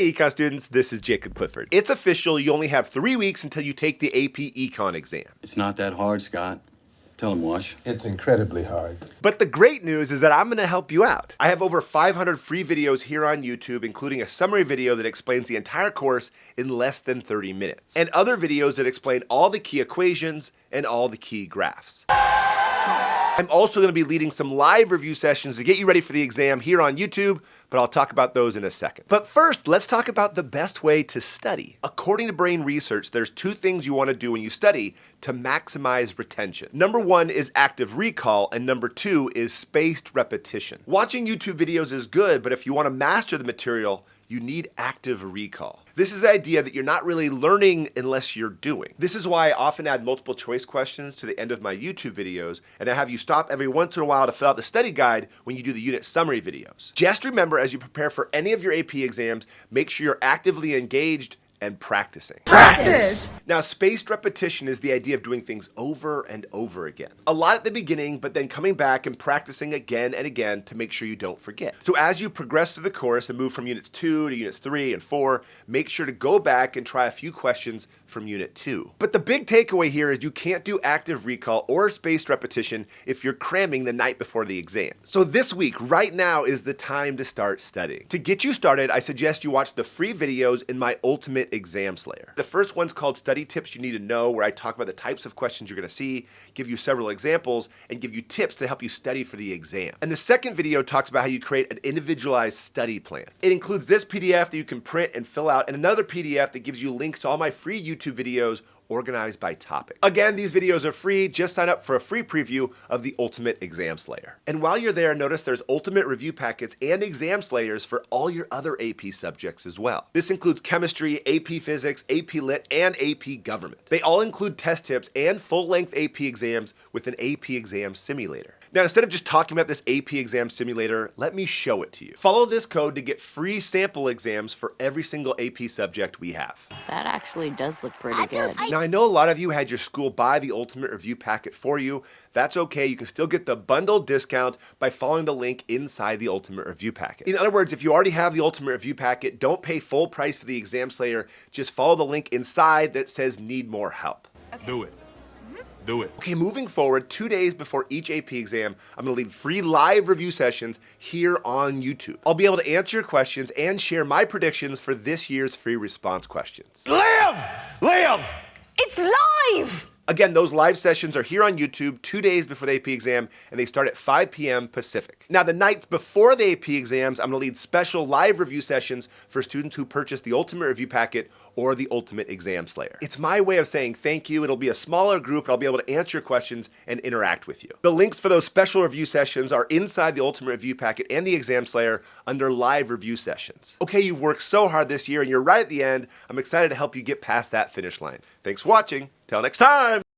Hey Econ students, this is Jacob Clifford. It's official, you only have 3 weeks until you take the AP Econ exam. It's not that hard, Scott. Tell him, Wash. It's incredibly hard. But the great news is that I'm going to help you out. I have over 500 free videos here on YouTube, including a summary video that explains the entire course in less than 30 minutes, and other videos that explain all the key equations and all the key graphs. I'm also going to be leading some live review sessions to get you ready for the exam here on YouTube, but I'll talk about those in a second. But first, let's talk about the best way to study. According to brain research, there's 2 things you want to do when you study to maximize retention. Number 1 is active recall, and number 2 is spaced repetition. Watching YouTube videos is good, but if you want to master the material, you need active recall. This is the idea that you're not really learning unless you're doing. This is why I often add multiple choice questions to the end of my YouTube videos, and I have you stop every once in a while to fill out the study guide when you do the unit summary videos. Just remember, as you prepare for any of your AP exams, make sure you're actively engaged and practicing. Practice! Now, spaced repetition is the idea of doing things over and over again. A lot at the beginning, but then coming back and practicing again and again to make sure you don't forget. So as you progress through the course and move from units 2 to units 3 and 4, make sure to go back and try a few questions from unit 2. But the big takeaway here is you can't do active recall or spaced repetition if you're cramming the night before the exam. So this week, right now, is the time to start studying. To get you started, I suggest you watch the free videos in my Ultimate Exam Slayer. The first one's called Study Tips You Need to Know, where I talk about the types of questions you're going to see, give you several examples, and give you tips to help you study for the exam. And the second video talks about how you create an individualized study plan. It includes this PDF that you can print and fill out, and another PDF that gives you links to all my free YouTube videos organized by topic. Again, these videos are free. Just sign up for a free preview of the Ultimate Exam Slayer. And while you're there, notice there's Ultimate Review Packets and Exam Slayers for all your other AP subjects as well. This includes Chemistry, AP Physics, AP Lit, and AP Government. They all include test tips and full-length AP exams with an AP exam simulator. Now, instead of just talking about this AP exam simulator, let me show it to you. Follow this code to get free sample exams for every single AP subject we have. That actually does look pretty good. Now, I know a lot of you had your school buy the Ultimate Review Packet for you. That's okay. You can still get the bundle discount by following the link inside the Ultimate Review Packet. In other words, if you already have the Ultimate Review Packet, don't pay full price for the Exam Slayer. Just follow the link inside that says need more help. Okay. Do it. Do it. Okay, moving forward, 2 days before each AP exam, I'm going to lead free live review sessions here on YouTube. I'll be able to answer your questions and share my predictions for this year's free response questions. Live! It's live! Again, those live sessions are here on YouTube 2 days before the AP exam, and they start at 5 p.m. Pacific. Now, the nights before the AP exams, I'm going to lead special live review sessions for students who purchase the Ultimate Review Packet or the Ultimate Exam Slayer. It's my way of saying thank you. It'll be a smaller group, and I'll be able to answer your questions and interact with you. The links for those special review sessions are inside the Ultimate Review Packet and the Exam Slayer under live review sessions. Okay, you've worked so hard this year, and you're right at the end. I'm excited to help you get past that finish line. Thanks for watching. Till next time.